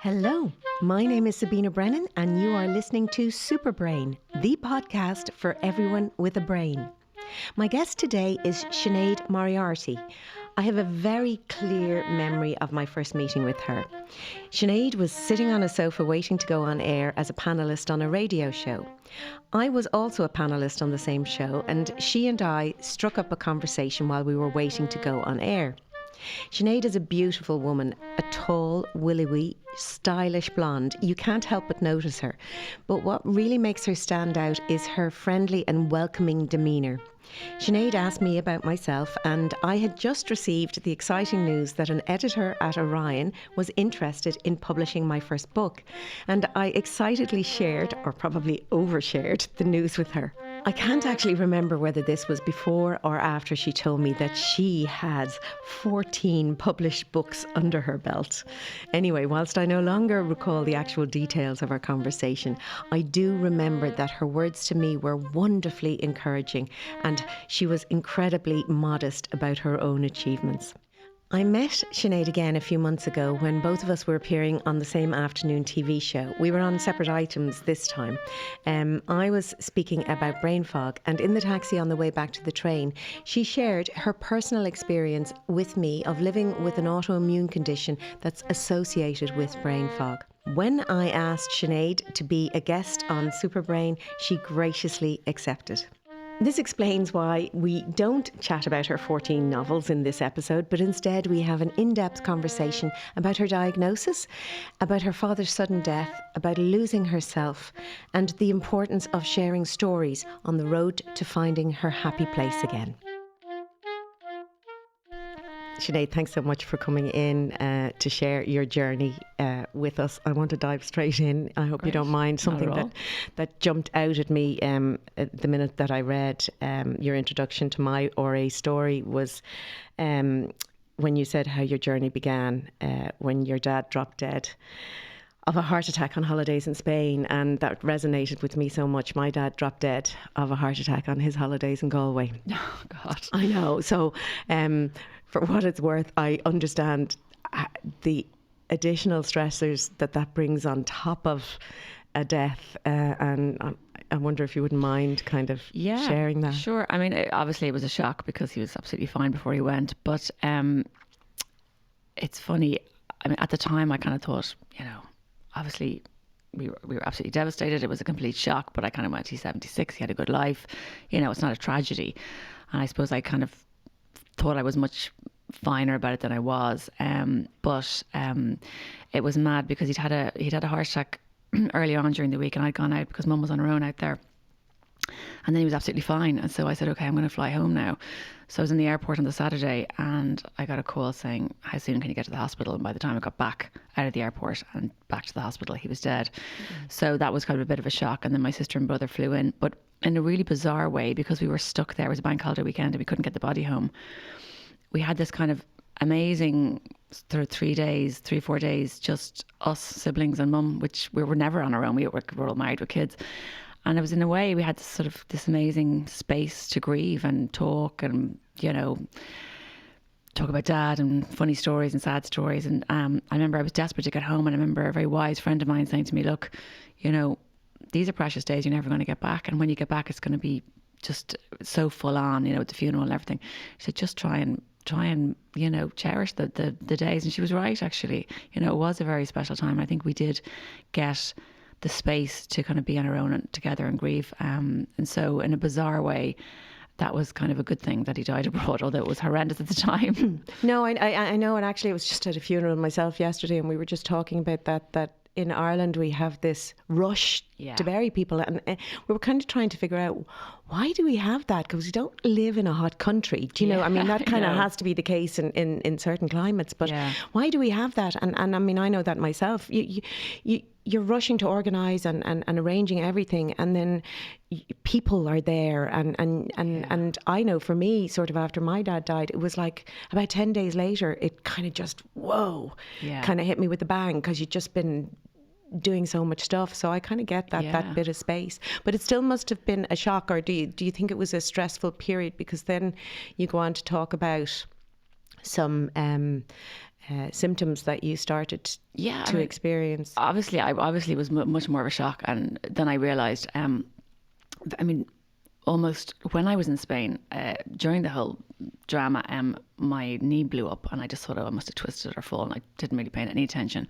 Hello, my name is Sabina Brennan and you are listening to Superbrain, the podcast for everyone with a brain. My guest today is Sinead Moriarty. I have a very clear memory of my first meeting with her. Sinead was sitting on a sofa waiting to go on air as a panellist on a radio show. I was also a panellist on the same show, and she and I struck up a conversation while we were waiting to go on air. Sinead is a beautiful woman, a tall, willowy, stylish blonde. You can't help but notice her. But what really makes her stand out is her friendly and welcoming demeanour. Sinead asked me about myself, and I had just received the exciting news that an editor at Orion was interested in publishing my first book, and I excitedly shared, or probably overshared, the news with her. I can't actually remember whether this was before or after she told me that she has 14 published books under her belt. Anyway, whilst I no longer recall the actual details of our conversation, I do remember that her words to me were wonderfully encouraging, and she was incredibly modest about her own achievements. I met Sinead again a few months ago when both of us were appearing on the same afternoon TV show. We were on separate items this time. I was speaking about brain fog, and in the taxi on the way back to the train, she shared her personal experience with me of living with an autoimmune condition that's associated with brain fog. When I asked Sinead to be a guest on Superbrain, she graciously accepted. This explains why we don't chat about her 14 novels in this episode, but instead we have an in-depth conversation about her diagnosis, about her father's sudden death, about losing herself, and the importance of sharing stories on the road to finding her happy place again. Sinead, thanks so much for coming in to share your journey with us. I want to dive straight in. I hope you don't mind. Something that jumped out at me the minute that I read your introduction to my RA story was when you said how your journey began when your dad dropped dead of a heart attack on holidays in Spain, and that resonated with me so much. My dad dropped dead of a heart attack on his holidays in Galway. Oh, God. I know. So for what it's worth, I understand the additional stressors that brings on top of a death, and I wonder if you wouldn't mind kind of sharing that. Sure. I mean, obviously it was a shock because he was absolutely fine before he went, but it's funny. I mean, at the time I kind of thought, obviously we were absolutely devastated. It was a complete shock, but I kind of went, he's 76, he had a good life. It's not a tragedy. And I suppose I kind of thought I was much finer about it than I was. But it was mad because he'd had a heart attack earlier on during the week, and I'd gone out because Mum was on her own out there. And then he was absolutely fine. And so I said, okay, I'm going to fly home now. So I was in the airport on the Saturday and I got a call saying, how soon can you get to the hospital? And by the time I got back out of the airport and back to the hospital, he was dead. Mm-hmm. So that was kind of a bit of a shock. And then my sister and brother flew in, but in a really bizarre way, because we were stuck there. It was a bank holiday weekend and we couldn't get the body home. We had this kind of amazing sort of 4 days, just us, siblings and Mum, which we were never on our own. We were all married with kids. And it was, in a way, we had this amazing space to grieve and talk and, talk about Dad and funny stories and sad stories. And I remember I was desperate to get home, and I remember a very wise friend of mine saying to me, look, these are precious days you're never going to get back. And when you get back, it's going to be just so full on, with the funeral and everything. She said, just try and cherish the days. And she was right, actually. It was a very special time. I think we did get the space to kind of be on our own and together and grieve. And so in a bizarre way, that was kind of a good thing that he died abroad, although it was horrendous at the time. No, I know. And actually, I was just at a funeral myself yesterday, and we were just talking about that in Ireland we have this rush to bury people, and we were kind of trying to figure out, why do we have that? Because we don't live in a hot country. Do you know? I mean, that kind of has to be the case in certain climates, but why do we have that? And I mean, I know that myself. You're rushing to organise and arranging everything, and then people are there, and I know for me, sort of after my dad died, it was like about 10 days later, it kind of just kind of hit me with a bang, because you'd just been doing so much stuff. So I kind of get that bit of space, but it still must have been a shock. Or do you think it was a stressful period? Because then you go on to talk about some symptoms that you started Yeah, to experience? Obviously, I obviously was much more of a shock, and then I realised. I mean, almost when I was in Spain during the whole drama, my knee blew up, and I just thought, oh, I must have twisted or fallen. I didn't really pay any attention,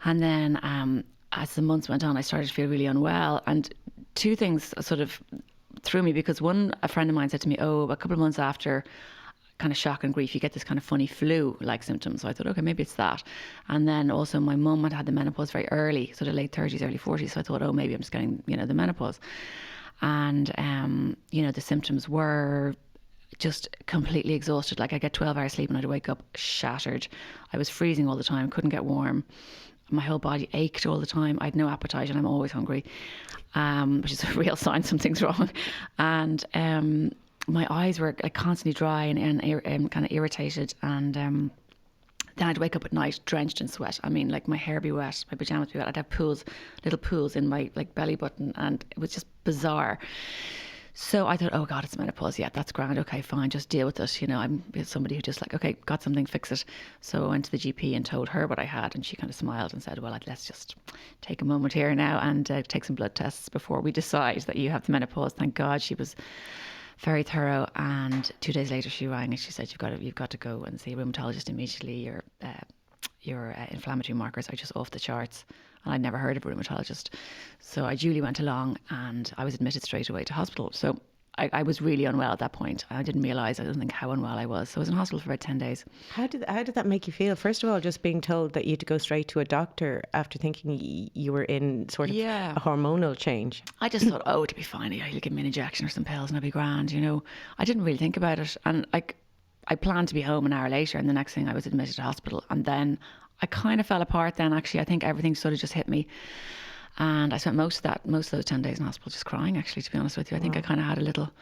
and then as the months went on, I started to feel really unwell, and two things sort of threw me, because a friend of mine said to me, oh, a couple of months after kind of shock and grief, you get this kind of funny flu-like symptoms. So I thought, okay, maybe it's that. And then also my mum had the menopause very early, sort of late 30s, early 40s. So I thought, oh, maybe I'm just getting, the menopause. And, the symptoms were just completely exhausted. Like I get 12 hours sleep and I'd wake up shattered. I was freezing all the time, couldn't get warm. My whole body ached all the time. I had no appetite and I'm always hungry, which is a real sign something's wrong. And my eyes were like constantly dry and kind of irritated. And then I'd wake up at night drenched in sweat. I mean, like my hair be wet, my pajamas be wet. I'd have little pools in my like belly button, and it was just bizarre. So I thought, oh God, it's menopause. Yeah, that's grand. Okay, fine. Just deal with it. I'm somebody who just like, okay, got something, fix it. So I went to the GP and told her what I had, and she kind of smiled and said, well, let's just take a moment here now and take some blood tests before we decide that you have the menopause. Thank God she was very thorough. And 2 days later she rang and she said, you've got to go and see a rheumatologist immediately. Your inflammatory markers are just off the charts. And I'd never heard of a rheumatologist. So I duly went along and I was admitted straight away to hospital. So I was really unwell at that point. I didn't realise, I didn't think how unwell I was. So I was in hospital for about 10 days. How did that make you feel? First of all, just being told that you had to go straight to a doctor after thinking you were in sort of a hormonal change. I just thought, oh, it'll be fine. You'll give me an injection or some pills and I'll be grand, I didn't really think about it. And I planned to be home an hour later, and the next thing I was admitted to hospital. And then I kind of fell apart then, actually. I think everything sort of just hit me. And I spent most of those 10 days in hospital just crying, actually, to be honest with you. I think I kind of had a little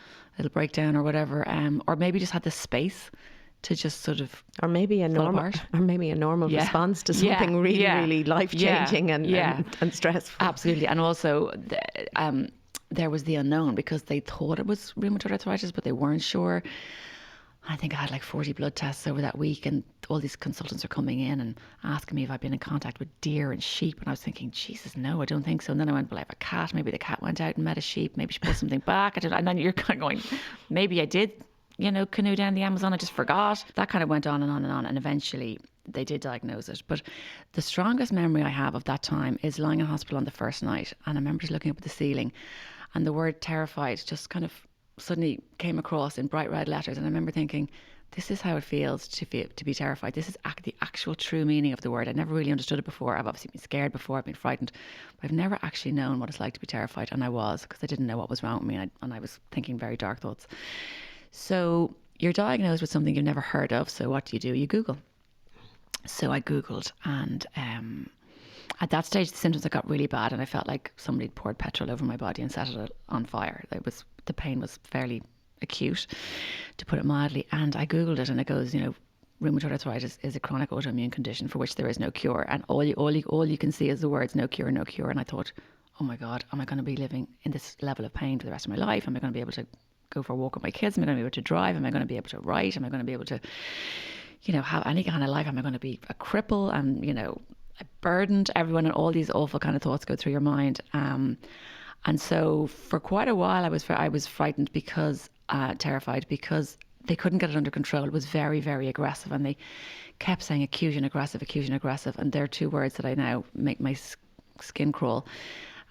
breakdown or whatever, or maybe just had the space to just sort of or maybe a normal response to something really life-changing and stressful. Absolutely. And also there was the unknown, because they thought it was rheumatoid arthritis, but they weren't sure. I think I had like 40 blood tests over that week, and all these consultants are coming in and asking me if I've been in contact with deer and sheep. And I was thinking, Jesus, no, I don't think so. And then I went, well, I have a cat. Maybe the cat went out and met a sheep. Maybe she put something back. And then you're kind of going, maybe I did, canoe down the Amazon. I just forgot. That kind of went on and on and on. And eventually they did diagnose it. But the strongest memory I have of that time is lying in hospital on the first night. And I remember just looking up at the ceiling, and the word terrified just kind of suddenly came across in bright red letters. And I remember thinking, this is how it feels to be terrified. This is the actual true meaning of the word. I never really understood it before. I've obviously been scared before, I've been frightened, but I've never actually known what it's like to be terrified. And I was, because I didn't know what was wrong with me, and I was thinking very dark thoughts. So you're diagnosed with something you've never heard of. So what do? You Google. So I Googled, and at that stage the symptoms got really bad, and I felt like somebody poured petrol over my body and set it on fire. The pain was fairly acute, to put it mildly. And I Googled it, and it goes, rheumatoid arthritis is a chronic autoimmune condition for which there is no cure. And all you can see is the words no cure, no cure. And I thought, oh my God, am I going to be living in this level of pain for the rest of my life? Am I going to be able to go for a walk with my kids? Am I going to be able to drive? Am I going to be able to write? Am I going to be able to, have any kind of life? Am I going to be a cripple? And, burdened everyone, and all these awful kind of thoughts go through your mind. And so for quite a while I was frightened, because terrified, because they couldn't get it under control. It was very, very aggressive, and they kept saying acute and aggressive. And they're two words that I now make my skin crawl.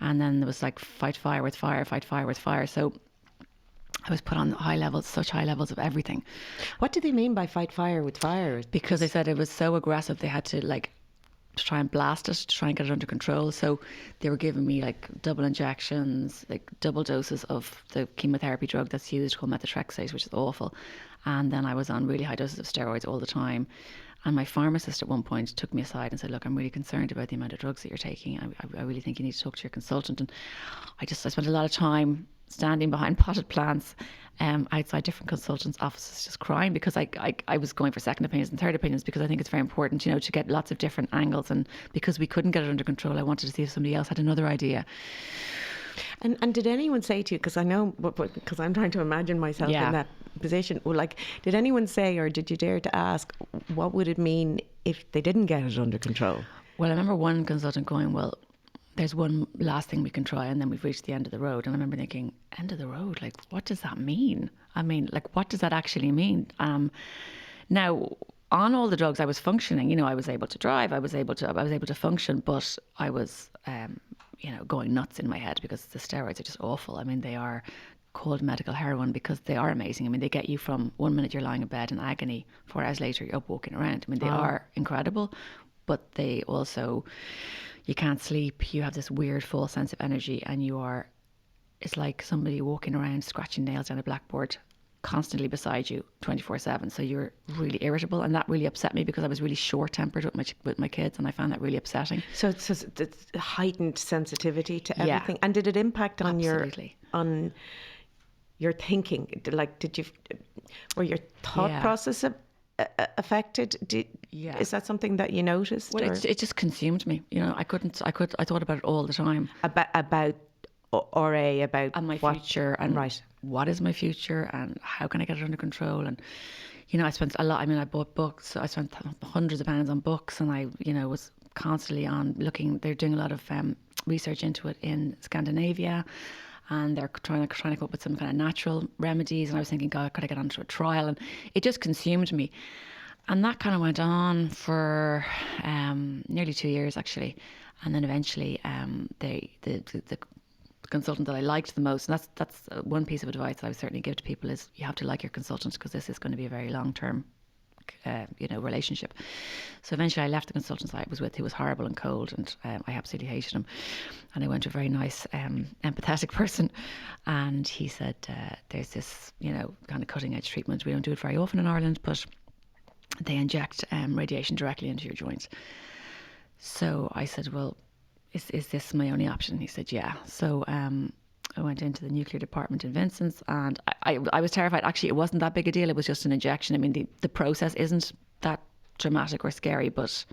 And then there was like fight fire with fire, fight fire with fire. So I was put on such high levels of everything. What do they mean by fight fire with fire? Because they said it was so aggressive, they had to to try and blast it, to try and get it under control. So they were giving me like double injections, like double doses of the chemotherapy drug that's used called methotrexate, which is awful. And then I was on really high doses of steroids all the time. And my pharmacist at one point took me aside and said, look, I'm really concerned about the amount of drugs that you're taking. I really think you need to talk to your consultant. And I spent a lot of time standing behind potted plants outside different consultants' offices, just crying, because I was going for second opinions and third opinions, because I think it's very important, to get lots of different angles. And because we couldn't get it under control, I wanted to see if somebody else had another idea. And did anyone say to you, because I know, because I'm trying to imagine myself in that position, did anyone say, or did you dare to ask, what would it mean if they didn't get it under control? Well, I remember one consultant going, well, there's one last thing we can try and then we've reached the end of the road. And I remember thinking, end of the road? Like, what does that mean? I mean, like, what does that actually mean? Now, on all the drugs, I was functioning. I was able to drive. I was able to function, but I was, going nuts in my head because the steroids are just awful. I mean, they are called medical heroin because they are amazing. I mean, they get you from 1 minute you're lying in bed in agony, 4 hours later you're up walking around. I mean, they are incredible, but they also, you can't sleep. You have this weird false sense of energy, and it's like somebody walking around scratching nails on a blackboard constantly beside you 24/7. So you're really irritable, and that really upset me because I was really short-tempered with my kids, and I found that really upsetting. So it's heightened sensitivity to everything. And did it impact on your thinking? Like, were your thought process affected? Is that something that you noticed? Well, it just consumed me. I thought about it all the time. About RA, about and my future, and what is my future, and how can I get it under control? And I spent a lot. I mean, I bought books. I spent hundreds of pounds on books, and I was constantly on looking. They're doing a lot of research into it in Scandinavia, and they're trying to come up with some kind of natural remedies. And I was thinking, God, could I get onto a trial? And it just consumed me. And that kind of went on for nearly 2 years, actually. And then eventually, the consultant that I liked the most, and that's one piece of advice that I would certainly give to people, is you have to like your consultant, because this is going to be a very long-term relationship. So eventually I left the consultant I was with, who was horrible and cold, and I absolutely hated him, and I went to a very nice empathetic person, and he said, there's this kind of cutting edge treatment. We don't do it very often in Ireland, but they inject radiation directly into your joints. So I said, well, is this my only option? He said, yeah. So I went into the nuclear department in Vincent's, and I was terrified. Actually, it wasn't that big a deal. It was just an injection. I mean, the process isn't that dramatic or scary, but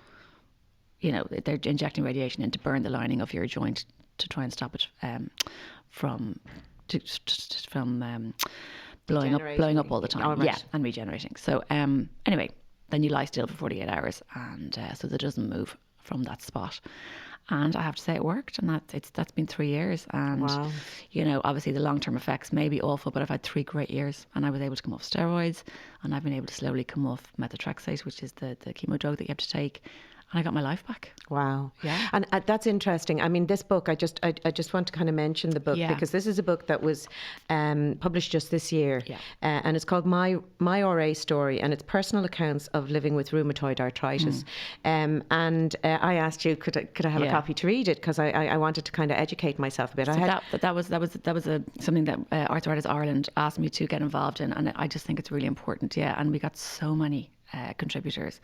they're injecting radiation in to burn the lining of your joint to try and stop it from blowing up all the time. Yeah, and regenerating. So anyway, then you lie still for 48 hours, and so that doesn't move from that spot. And I have to say it worked, and that's been 3 years. And, wow. Obviously the long-term effects may be awful, but I've had 3 great years, and I was able to come off steroids, and I've been able to slowly come off methotrexate, which is the chemo drug that you have to take. And I got my life back. Wow. Yeah. And that's interesting. I mean, this book, I just want to kind of mention the book, because this is a book that was published just this year. Yeah. And it's called My RA Story, and it's personal accounts of living with rheumatoid arthritis. And I asked you, could I have a copy to read it? Because I wanted to kind of educate myself a bit. So that was something that Arthritis Ireland asked me to get involved in, and I just think it's really important. Yeah. And we got so many contributors.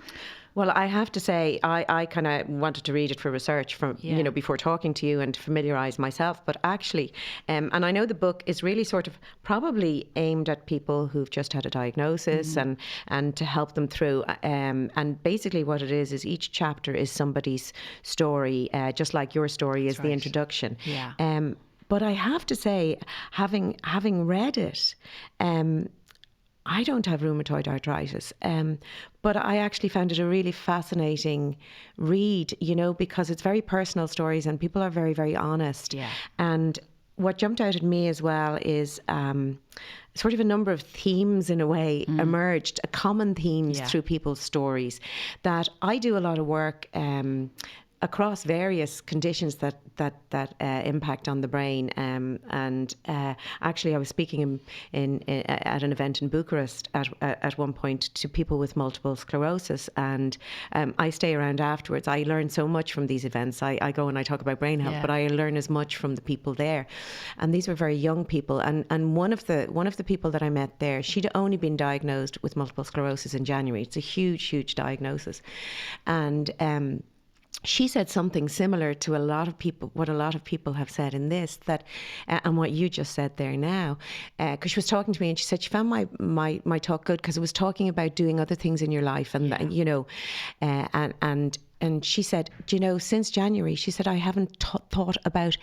Well, I have to say, I kind of wanted to read it for research, before talking to you, and to familiarise myself. But actually, and I know the book is really sort of probably aimed at people who've just had a diagnosis, and to help them through. And basically what it is each chapter is somebody's story, just like your story is the introduction. Yeah. But I have to say, having read it, I don't have rheumatoid arthritis, but I actually found it a really fascinating read, because it's very personal stories, and people are very, very honest. Yeah. And what jumped out at me as well is sort of a number of themes, in a way, emerged, common themes through people's stories. That I do a lot of work across various conditions that impact on the brain, and actually I was speaking at an event in Bucharest at one point to people with multiple sclerosis, and I stay around afterwards. I learn so much from these events. I go and I talk about brain health, but I learn as much from the people there, and these were very young people, and one of the people that I met there, she'd only been diagnosed with multiple sclerosis in January. It's a huge diagnosis, and she said something similar to what a lot of people have said in this, that and what you just said there now, because she was talking to me, and she said she found my talk good because it was talking about doing other things in your life, and and she said, since January, she said, I haven't thought about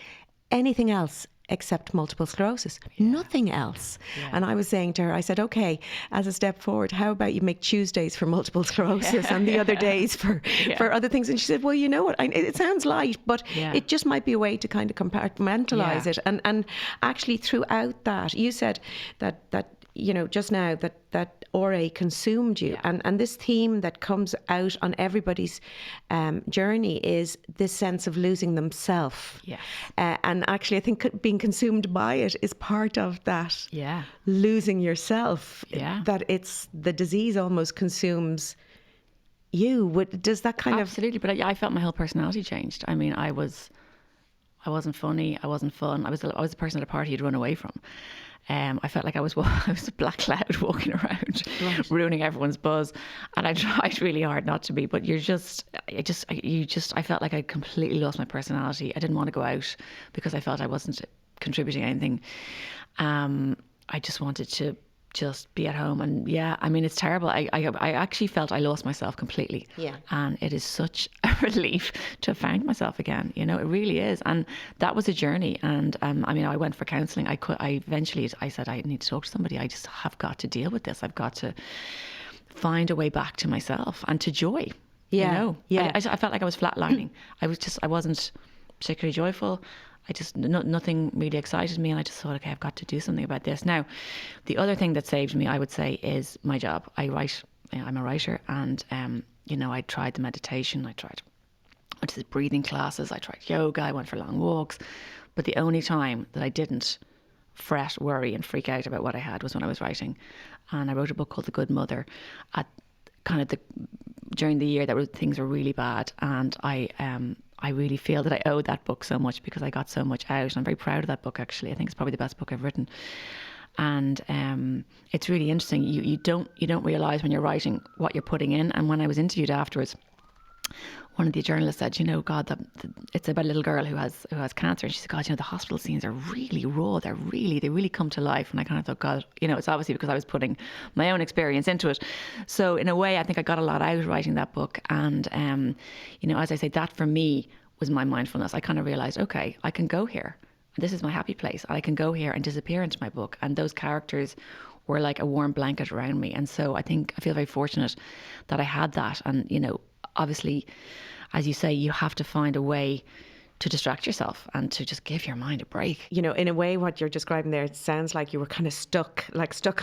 anything else except multiple sclerosis, nothing else. And I was saying to her, I said, okay, as a step forward, how about you make Tuesdays for multiple sclerosis and the other days for other things? And she said, well, you know what, it sounds light, but it just might be a way to kind of compartmentalize it. And actually throughout that, you said that you know, just now that RA consumed you. And this theme that comes out on everybody's journey is this sense of losing themselves. Yeah. And actually, I think being consumed by it is part of that losing yourself. Yeah. That it's the disease almost consumes you. Does that kind Absolutely. But I felt my whole personality changed. I mean, I wasn't funny. I wasn't fun. I was the person at a party you'd run away from. I felt like I was a black cloud walking around, ruining everyone's buzz, and I tried really hard not to be. But I felt like I completely lost my personality. I didn't want to go out because I felt I wasn't contributing anything. I just wanted to just be at home, and I mean, it's terrible. I actually felt I lost myself completely. And it is such a relief to have found myself again. You know, it really is. And that was a journey. And I mean, I went for counselling. I eventually said, I need to talk to somebody. I just have got to deal with this. I've got to find a way back to myself and to joy. You know, I felt like I was flatlining. I wasn't particularly joyful. Nothing really excited me, and I just thought, okay, I've got to do something about this. Now, the other thing that saved me, I would say, is my job. I write. I'm a writer, and you know, I tried the meditation. I went to the breathing classes. I tried yoga. I went for long walks, but the only time that I didn't fret, worry, and freak out about what I had was when I was writing. And I wrote a book called The Good Mother at kind of during the year that things were really bad, and I really feel that I owe that book so much because I got so much out. I'm very proud of that book, actually. I think it's probably the best book I've written. And it's really interesting. You don't realise when you're writing what you're putting in. And when I was interviewed afterwards, one of the journalists said, you know, God, it's about a little girl who has cancer. And she said, God, you know, the hospital scenes are really raw. They really come to life. And I kind of thought, God, you know, it's obviously because I was putting my own experience into it. So in a way, I think I got a lot out writing that book. And, you know, as I say, that for me was my mindfulness. I kind of realised, okay, I can go here. This is my happy place. I can go here and disappear into my book. And those characters were like a warm blanket around me. And so I feel very fortunate that I had that. And, you know, obviously, as you say, you have to find a way to distract yourself and to just give your mind a break. You know, in a way, what you're describing there, it sounds like you were kind of stuck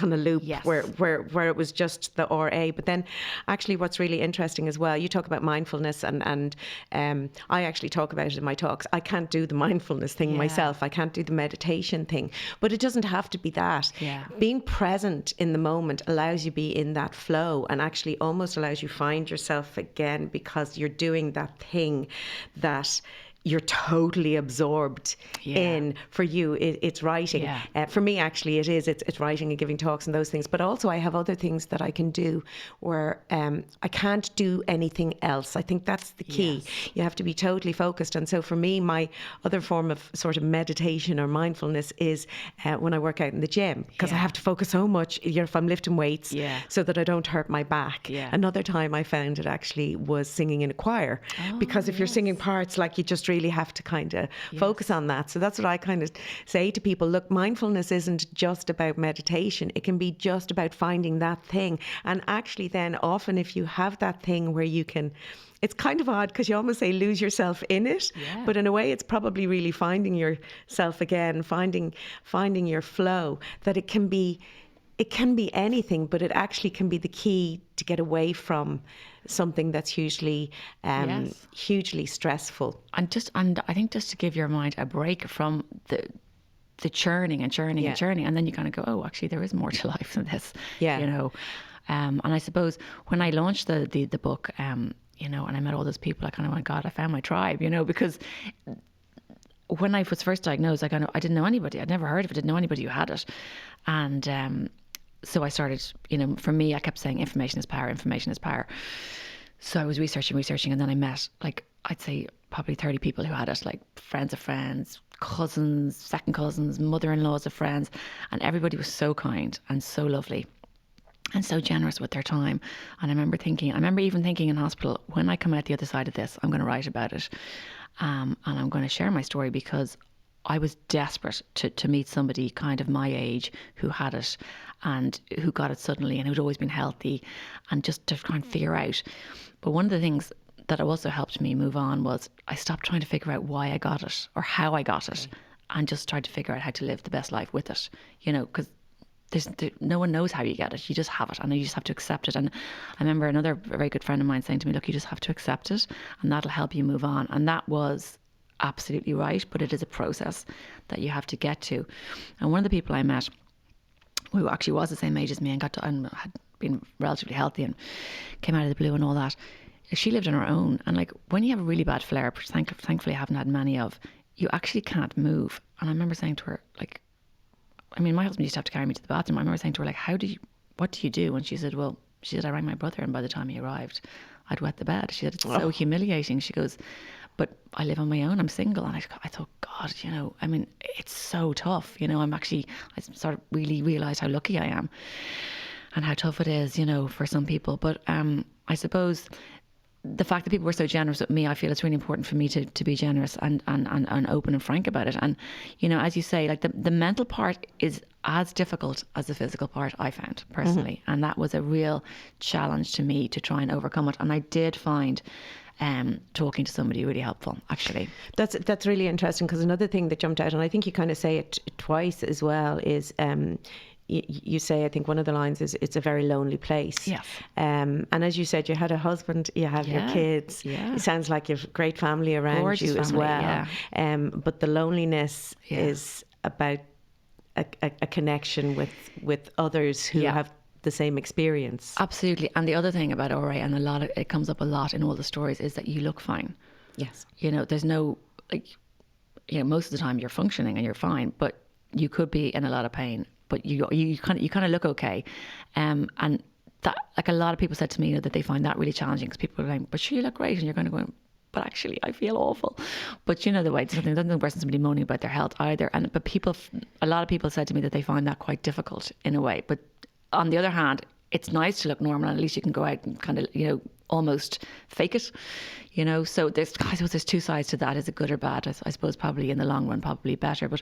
on a loop where it was just the RA. But then actually what's really interesting as well, you talk about mindfulness and I actually talk about it in my talks. I can't do the mindfulness thing myself. I can't do the meditation thing. But it doesn't have to be that. Being present in the moment allows you to be in that flow and actually almost allows you find yourself again because you're doing that thing that you're totally absorbed in. For you, it's writing. For me, actually, it's writing and giving talks and those things. But also I have other things that I can do where I can't do anything else. I think that's the key. You have to be totally focused. And so for me, my other form of sort of meditation or mindfulness is when I work out in the gym, because I have to focus so much, you know, if I'm lifting weights so that I don't hurt my back. Another time I found it actually was singing in a choir, because if you're singing parts, like, you just really have to kind of focus on that. So that's what I kind of say to people. Look, mindfulness isn't just about meditation. It can be just about finding that thing. And actually then often if you have that thing where you can, it's kind of odd because you almost say lose yourself in it, but in a way it's probably really finding yourself again, finding your flow, that it can be anything, but it actually can be the key to get away from something that's hugely stressful. And I think just to give your mind a break from the churning and churning and churning, and then you kind of go, oh, actually there is more to life than this. You know. And I suppose when I launched the book, you know, and I met all those people, I kind of went, God, I found my tribe, you know, because when I was first diagnosed, I didn't know anybody. I'd never heard of it, didn't know anybody who had it. And so I started, you know, for me, I kept saying information is power, information is power. So I was researching, and then I met, like, I'd say probably 30 people who had it, like friends of friends, cousins, second cousins, mother-in-laws of friends. And everybody was so kind and so lovely and so generous with their time. And I remember even thinking in hospital, when I come out the other side of this, I'm going to write about it. And I'm going to share my story, because I was desperate to meet somebody kind of my age who had it and who got it suddenly and who'd always been healthy, and just to try and figure out. But one of the things that also helped me move on was I stopped trying to figure out why I got it or how I got it, and just tried to figure out how to live the best life with it, because no one knows how you get it. You just have it, and you just have to accept it. And I remember another very good friend of mine saying to me, look, you just have to accept it and that'll help you move on. And that was absolutely right, but it is a process that you have to get to. And one of the people I met, who actually was the same age as me and had been relatively healthy and came out of the blue and all that, she lived on her own. And like, when you have a really bad flare, which thankfully I haven't had many of, you actually can't move. And I remember saying to her, like, I mean, my husband used to have to carry me to the bathroom. I remember saying to her, like, what do you do? And she said, I rang my brother, and by the time he arrived, I'd wet the bed. She said, it's so humiliating. She goes, but I live on my own, I'm single. And I thought, God, I mean, it's so tough. I sort of really realised how lucky I am and how tough it is, for some people. But I suppose the fact that people were so generous with me, I feel it's really important for me to be generous and open and frank about it. And, as you say, like the mental part is as difficult as the physical part, I found personally. And that was a real challenge to me to try and overcome it. And I did find talking to somebody really helpful, actually. That's really interesting, because another thing that jumped out, and I think you kind of say it twice as well, is you say, I think one of the lines is, it's a very lonely place. Yes. And as you said, you had a husband, you have your kids. Yeah. It sounds like you have a great family around Gorgeous you family, as well. Yeah. But the loneliness is about a connection with others who have the same experience. Absolutely. And the other thing about RA, and it comes up a lot in all the stories, is that you look fine. Yes. There's no, most of the time you're functioning and you're fine, but you could be in a lot of pain, but you kind of look okay. And that, like, a lot of people said to me that they find that really challenging, because people are like, but sure, you look great, and you're going to go, but actually I feel awful. But the way, something doesn't person somebody moaning about their health either. But a lot of people said to me that they find that quite difficult in a way. But on the other hand, it's nice to look normal, and at least you can go out and kind of, almost fake it, So I suppose there's two sides to that. Is it good or bad? I suppose probably in the long run, probably better. But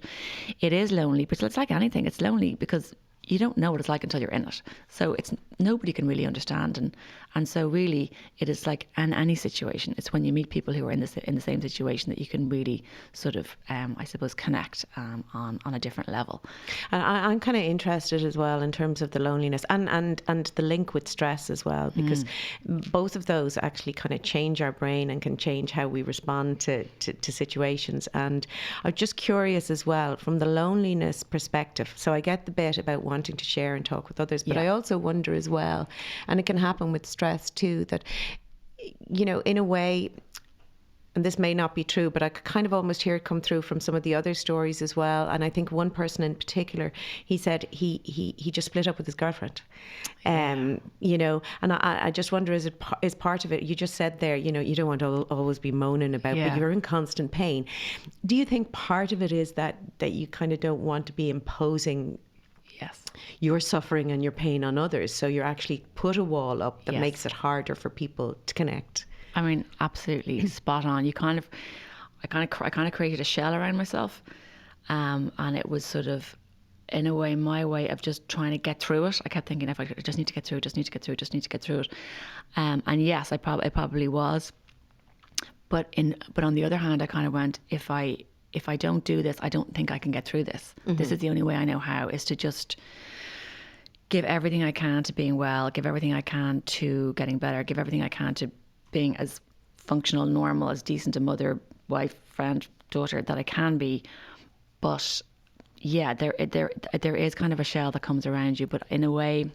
it is lonely. But it's like anything. It's lonely because you don't know what it's like until you're in it. So nobody can really understand. And so really it is like in any situation. It's when you meet people who are in the same situation that you can really sort of, I suppose, connect on a different level. And I'm kind of interested as well in terms of the loneliness and the link with stress as well, because both of those actually kind of change our brain and can change how we respond to situations. And I'm just curious as well from the loneliness perspective. So I get the bit about wanting to share and talk with others, but I also wonder as well, and it can happen with stress too, that in a way, and this may not be true, but I could kind of almost hear it come through from some of the other stories as well. And I think one person in particular, he said he just split up with his girlfriend. And I just wonder, is part of it, you just said there, you don't want to always be moaning about, but you're in constant pain. Do you think part of it is that you kind of don't want to be imposing your suffering and your pain on others, so you're actually put a wall up that makes it harder for people to connect? I mean, absolutely spot on. I kind of created a shell around myself, and it was sort of, in a way, my way of just trying to get through it. I kept thinking, if I just need to get through it. And yes, it probably was. But on the other hand, I kind of went, if I don't do this, I don't think I can get through this. Mm-hmm. This is the only way I know how, is to just give everything I can to being well, give everything I can to getting better, give everything I can to being as functional, normal, as decent a mother, wife, friend, daughter that I can be. But yeah, there is kind of a shell that comes around you, but in a way,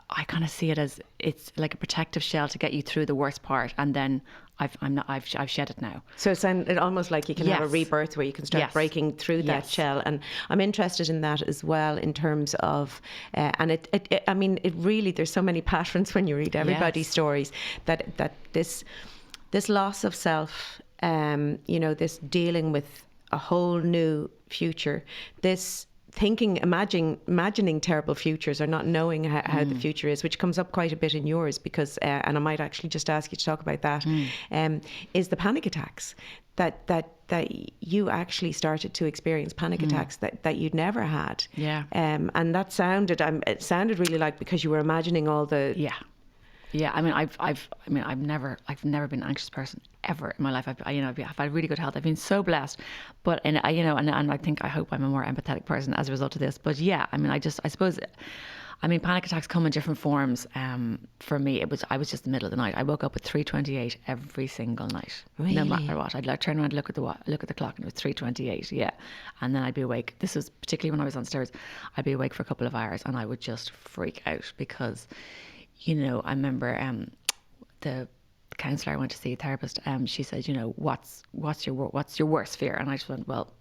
I kind of see it as it's like a protective shell to get you through the worst part, and then I've shed it now. So it's almost like you can have a rebirth where you can start breaking through that shell. And I'm interested in that as well, in terms of, and it really, there's so many patterns when you read everybody's stories, that this loss of self, this dealing with a whole new future, this imagining terrible futures or not knowing how the future is, which comes up quite a bit in yours, because and I might actually just ask you to talk about that, is the panic attacks that you actually started to experience panic attacks that you'd never had. Yeah. And that sounded really like because you were imagining all the Yeah, I mean, I've never been an anxious person ever in my life. I've had really good health. I've been so blessed, but and I hope I'm a more empathetic person as a result of this. But yeah, I mean, I suppose, panic attacks come in different forms. For me, I was just the middle of the night. I woke up at 3:28 every single night, really? No matter what. I'd turn around, look at the clock, and it was 3:28. Yeah, and then I'd be awake. This was particularly when I was on stairs. I'd be awake for a couple of hours, and I would just freak out because, I remember the counsellor I went to see, a therapist, she said, what's your worst fear? And I just went, well,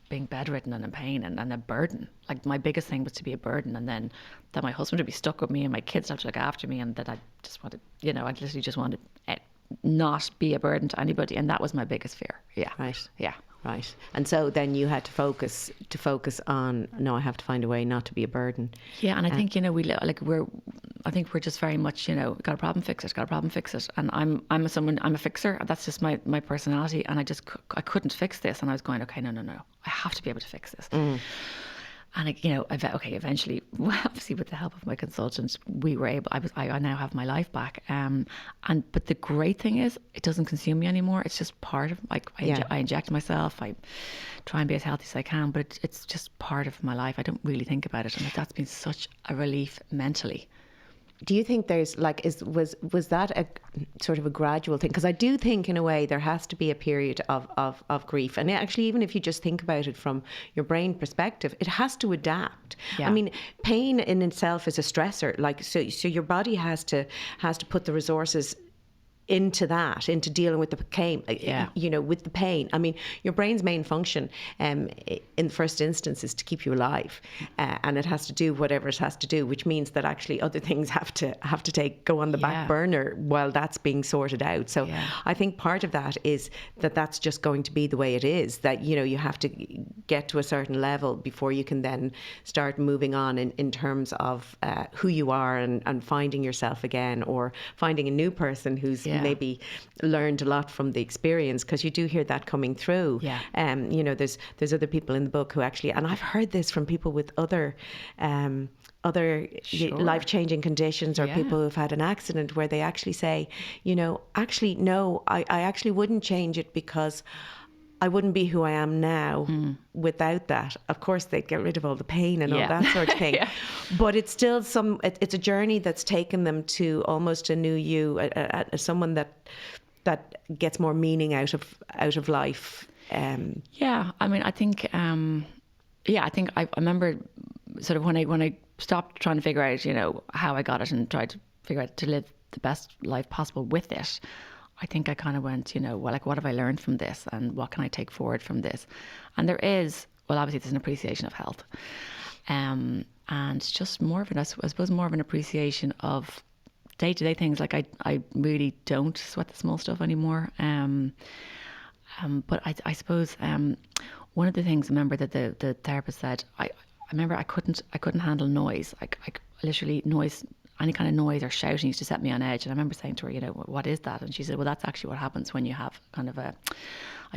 being bedridden and in pain and a burden. Like, my biggest thing was to be a burden, and then that my husband would be stuck with me and my kids have to look after me, and that I just wanted, I literally just wanted not be a burden to anybody, and that was my biggest fear. Yeah. Right. Yeah. Right. And so then you had to focus on, no, I have to find a way not to be a burden. Yeah, and I think, I think we're just very much, got a problem, fix it, and I'm a fixer. That's just my personality, and I couldn't fix this, and I was going, okay, no, I have to be able to fix this. And eventually, well, obviously with the help of my consultant, we were able. I now have my life back. But the great thing is, it doesn't consume me anymore. It's just part of, I inject myself. I try and be as healthy as I can, but it's just part of my life. I don't really think about it, and that's been such a relief mentally. Do you think there's was that a sort of a gradual thing? Because I do think, in a way, there has to be a period of grief. And actually, even if you just think about it from your brain perspective, it has to adapt. Yeah. I mean, pain in itself is a stressor. So your body has to put the resources into dealing with the pain, with the pain. I mean, your brain's main function in the first instance is to keep you alive, and it has to do whatever it has to do, which means that actually other things have to go on the back burner while that's being sorted out. So I think part of that is that's just going to be the way it is, that you have to get to a certain level before you can then start moving on in terms of who you are and finding yourself again, or finding a new person who's maybe learned a lot from the experience, because you do hear that coming through. There's other people in the book who actually, and I've heard this from people with other life-changing conditions, or people who've had an accident, where they actually say, actually no, I actually wouldn't change it, because I wouldn't be who I am now without that. Of course, they'd get rid of all the pain and all that sort of thing. But it's still it's a journey that's taken them to almost a new you, someone that gets more meaning out of life. I think I remember sort of when I stopped trying to figure out, how I got it, and tried to figure out to live the best life possible with it. I think I kind of went, what have I learned from this, and what can I take forward from this? And obviously there's an appreciation of health, and just more of more of an appreciation of day-to-day things. Like I really don't sweat the small stuff anymore. But I suppose one of the things, I remember that the therapist said, I remember I couldn't handle noise. I literally noise. Any kind of noise or shouting used to set me on edge. And I remember saying to her, what is that? And she said, well, that's actually what happens when you have kind of a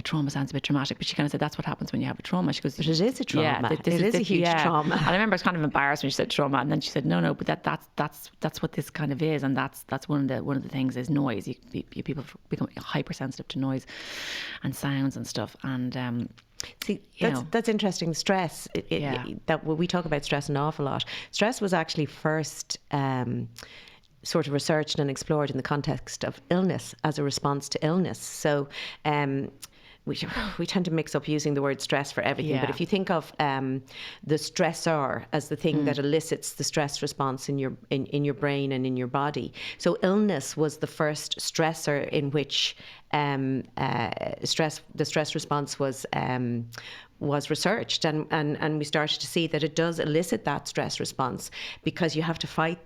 trauma. Sounds a bit dramatic, but she kind of said, that's what happens when you have a trauma. She goes, but it is a trauma. Yeah, it is a huge trauma. And I remember I was kind of embarrassed when she said trauma. And then she said, no, but that's what this kind of is. And that's one of the things is noise. People become hypersensitive to noise and sounds and stuff. And see, that's interesting. Stress, that we talk about stress an awful lot. Stress was actually first sort of researched and explored in the context of illness, as a response to illness. So we tend to mix up using the word stress for everything, but if you think of the stressor as the thing that elicits the stress response in your brain and in your body, so illness was the first stressor in which the stress response was was researched, and we started to see that it does elicit that stress response, because you have to fight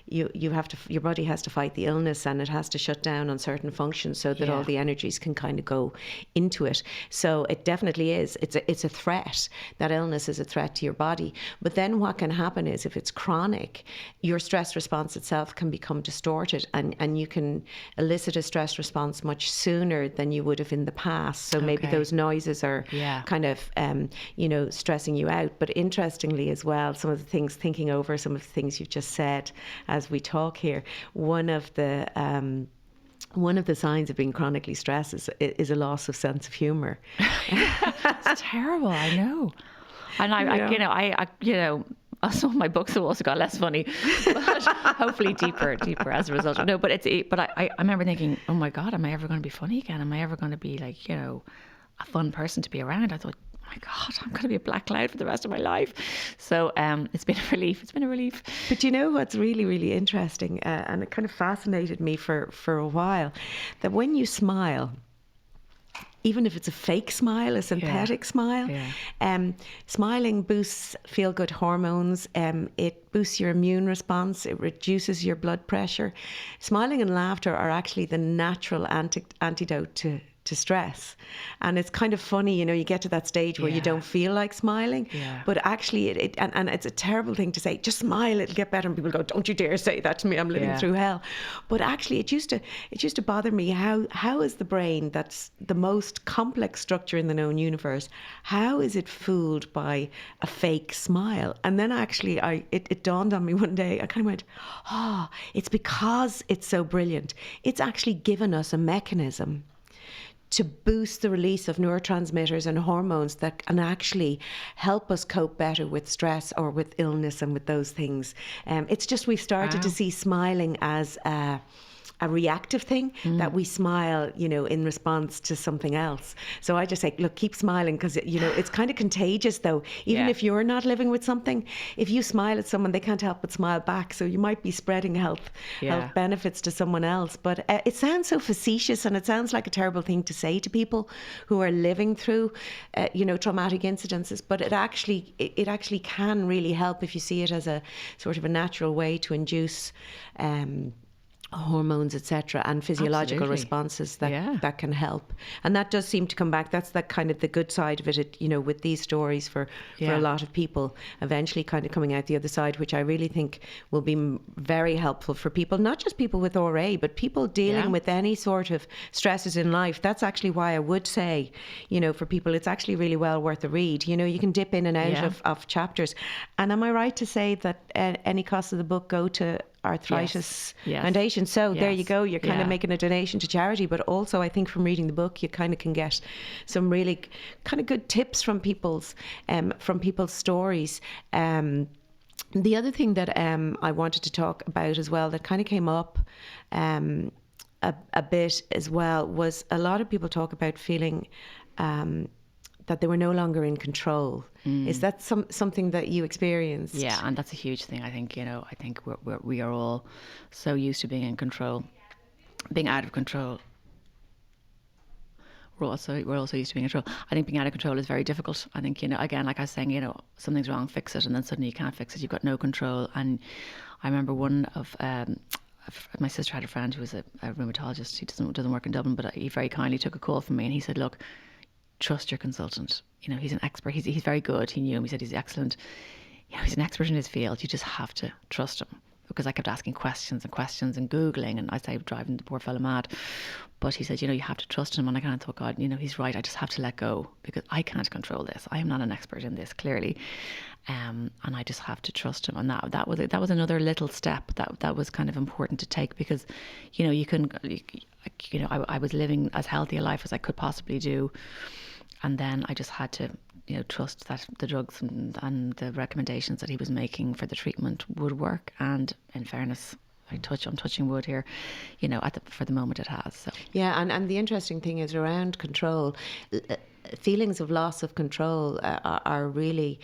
your body has to fight the illness, and it has to shut down on certain functions so that all the energies can kind of go into it. So it definitely is. It's a threat. That illness is a threat to your body. But then what can happen is, if it's chronic, your stress response itself can become distorted, and you can elicit a stress response much sooner than you would have in the past. So maybe those noises are kind of stressing you out. But interestingly as well, thinking over some of the things you've just said as we talk here, one of the signs of being chronically stressed is a loss of sense of humour. It's terrible, I know. And I some of my books have also got less funny, but hopefully deeper as a result. No, but I remember thinking, oh my God, am I ever going to be funny again? Am I ever going to be like, a fun person to be around? I thought, oh my God, I'm going to be a black cloud for the rest of my life. So it's been a relief. It's been a relief. But you know what's really, really interesting, and it kind of fascinated me for a while, that when you smile, even if it's a fake smile, a synthetic smile, smiling boosts feel-good hormones. It boosts your immune response. It reduces your blood pressure. Smiling and laughter are actually the natural antidote to stress. And it's kind of funny, you get to that stage where you don't feel like smiling, but actually and it's a terrible thing to say, just smile, it'll get better. And people go, don't you dare say that to me, I'm living through hell. But actually it used to bother me, how is the brain, that's the most complex structure in the known universe, how is it fooled by a fake smile? And then actually it dawned on me one day, I kind of went, it's because it's so brilliant. It's actually given us a mechanism to boost the release of neurotransmitters and hormones that can actually help us cope better with stress or with illness and with those things. It's just we've started to see smiling as a reactive thing, that we smile, in response to something else. So I just say, look, keep smiling, because, it's kind of contagious though. Even if you're not living with something, if you smile at someone, they can't help but smile back. So you might be spreading health benefits to someone else. But it sounds so facetious, and it sounds like a terrible thing to say to people who are living through, traumatic incidences. But it actually can really help if you see it as a sort of a natural way to induce hormones, etc., and physiological responses that can help. And that does seem to come back. That's that kind of the good side of it, with these stories for a lot of people, eventually kind of coming out the other side, which I really think will be very helpful for people, not just people with RA, but people dealing with any sort of stresses in life. That's actually why I would say, for people, it's actually really well worth a read. You can dip in and out of chapters. And am I right to say that any costs of the book go to Arthritis Foundation? So there you go, you're kind of making a donation to charity, but also I think from reading the book you kind of can get some really kind of good tips from people's stories. The other thing that I wanted to talk about as well, that kind of came up a bit as well, was a lot of people talk about feeling that they were no longer in control. Is that something that you experienced? Yeah, and that's a huge thing. I think, I think we are all so used to being in control, being out of control. We're also used to being in control. I think being out of control is very difficult. I think, again, like I was saying, something's wrong, fix it, and then suddenly you can't fix it. You've got no control. And I remember one of my sister had a friend who was a rheumatologist. He doesn't work in Dublin, but he very kindly took a call from me, and he said, look, trust your consultant. He's an expert. He's very good. He knew him. He said he's excellent. He's an expert in his field. You just have to trust him. Because I kept asking questions and Googling, and I started driving the poor fellow mad. But he said, you have to trust him. And I kind of thought, God, he's right. I just have to let go, because I can't control this. I am not an expert in this, clearly. And I just have to trust him. And that was another little step that was kind of important to take, because, I was living as healthy a life as I could possibly do. And then I just had to, trust that the drugs and the recommendations that he was making for the treatment would work. And in fairness, I'm touching wood here, for the moment it has. So. Yeah, and the interesting thing is around control, feelings of loss of control are really,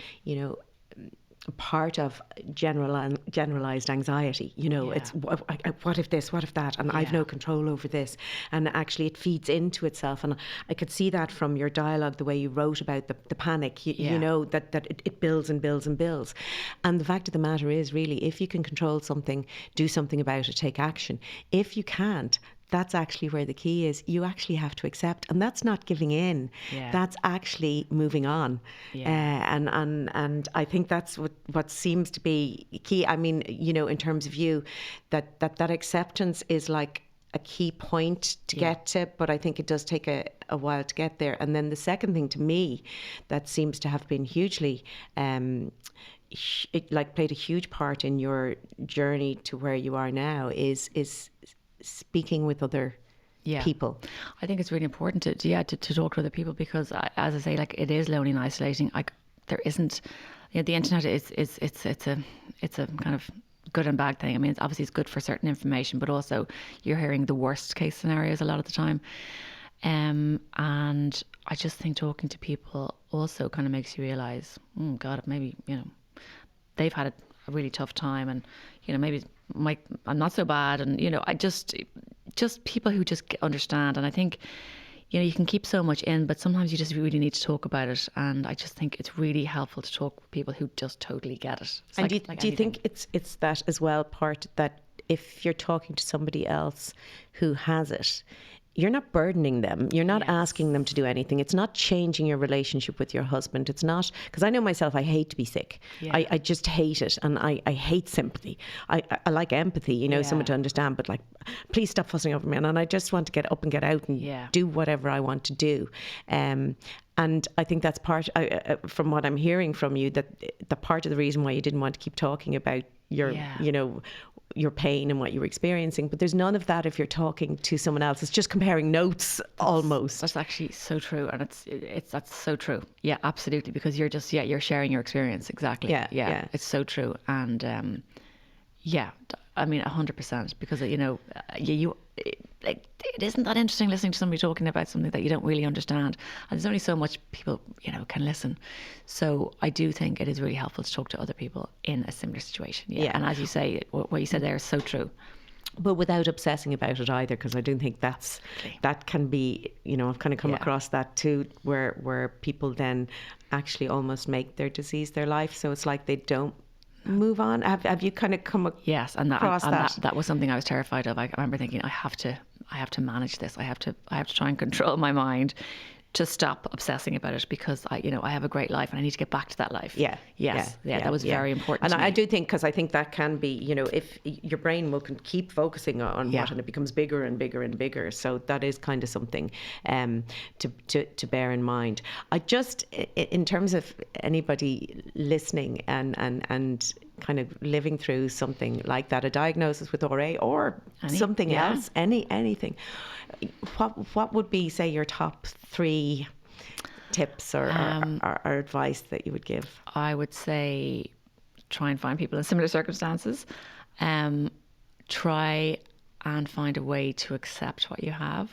part of generalized anxiety. You know, it's what if this, what if that, and I've no control over this. And actually it feeds into itself. And I could see that from your dialogue, the way you wrote about the panic, you know, that it builds and builds and builds. And the fact of the matter is, really, if you can control something, do something about it, take action. If you can't, that's actually where the key is. You actually have to accept, and that's not giving in. That's actually moving on. And I think that's what seems to be key. I mean, you know, in terms of you, that acceptance is like a key point to get to, but I think it does take a while to get there. And then the second thing to me that seems to have been hugely it like played a huge part in your journey to where you are now is speaking with other people. I think it's really important to talk to other people, because as I say, like, it is lonely and isolating. There isn't, you know, the internet is it's a kind of good and bad thing. I mean, it's good for certain information, but also you're hearing the worst case scenarios a lot of the time. And I just think talking to people also kind of makes you realize, God, maybe, you know, they've had a really tough time, and, you know, maybe I'm not so bad. And, you know, I just people who just understand. And I think, you know, you can keep so much in, but sometimes you just really need to talk about it. And I just think it's really helpful to talk with people who just totally get it. And do you think it's that as well, part that if you're talking to somebody else who has it, you're not burdening them. You're not asking them to do anything. It's not changing your relationship with your husband. It's not, because I know myself, I hate to be sick. I just hate it. And I hate sympathy. I like empathy, you know, someone to understand, but like, please stop fussing over me. And I just want to get up and get out and do whatever I want to do. And I think that's part, from what I'm hearing from you, that the part of the reason why you didn't want to keep talking about your, you know, your pain and what you were experiencing. But there's none of that if you're talking to someone else. It's just comparing notes almost. That's actually so true. And that's so true. Yeah, absolutely. Because you're just, you're sharing your experience. Exactly. Yeah. It's so true. And I mean, 100%, because, you know, it isn't that interesting listening to somebody talking about something that you don't really understand. And there's only so much people, you know, can listen. So I do think it is really helpful to talk to other people in a similar situation. And as you say, what you said there is so true. But without obsessing about it either, because I do think that can be, you know, I've kind of come across that too, where people then actually almost make their disease their life. So it's like they don't move on. Have you kind of come across that? That was something I was terrified of. I remember thinking, I have to manage this. I have to try and control my mind to stop obsessing about it, because I have a great life and I need to get back to that life. That was very important. And I do think, because I think that can be, you know, if your brain will keep focusing on what, and it becomes bigger and bigger and bigger. So that is kind of something to bear in mind. I just, in terms of anybody listening and kind of living through something like that, a diagnosis with RA or something else, anything, what would be, say, your top 3 tips or advice that you would give? I would say try and find people in similar circumstances. Try and find a way to accept what you have,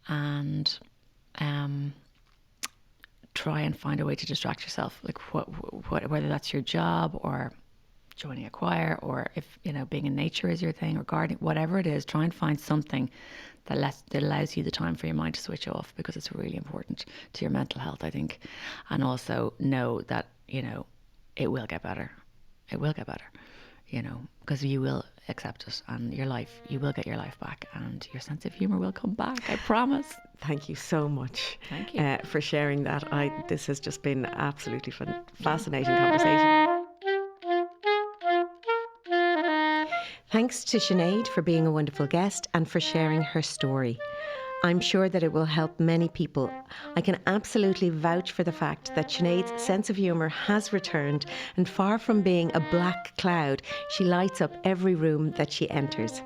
and try and find a way to distract yourself, like whether that's your job or joining a choir, or if, you know, being in nature is your thing, or gardening, whatever it is. Try and find something that allows you the time for your mind to switch off, because it's really important to your mental health, I think. And also know that, you know, it will get better. It will get better, you know, because you will accept it, and you will get your life back, and your sense of humour will come back, I promise. Thank you so much. Thank you. For sharing that. This has just been absolutely fascinating conversation. Thanks to Sinead for being a wonderful guest and for sharing her story. I'm sure that it will help many people. I can absolutely vouch for the fact that Sinead's sense of humour has returned, and far from being a black cloud, she lights up every room that she enters.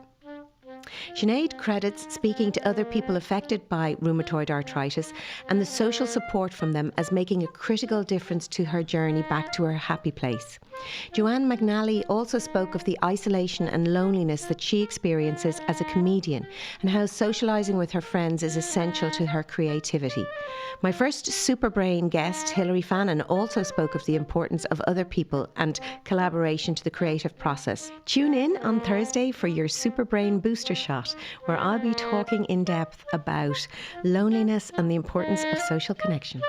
Sinead credits speaking to other people affected by rheumatoid arthritis and the social support from them as making a critical difference to her journey back to her happy place. Joanne McNally also spoke of the isolation and loneliness that she experiences as a comedian and how socialising with her friends is essential to her creativity. My first Superbrain guest, Hilary Fannin, also spoke of the importance of other people and collaboration to the creative process. Tune in on Thursday for your Superbrain booster shot, where I'll be talking in depth about loneliness and the importance of social connection.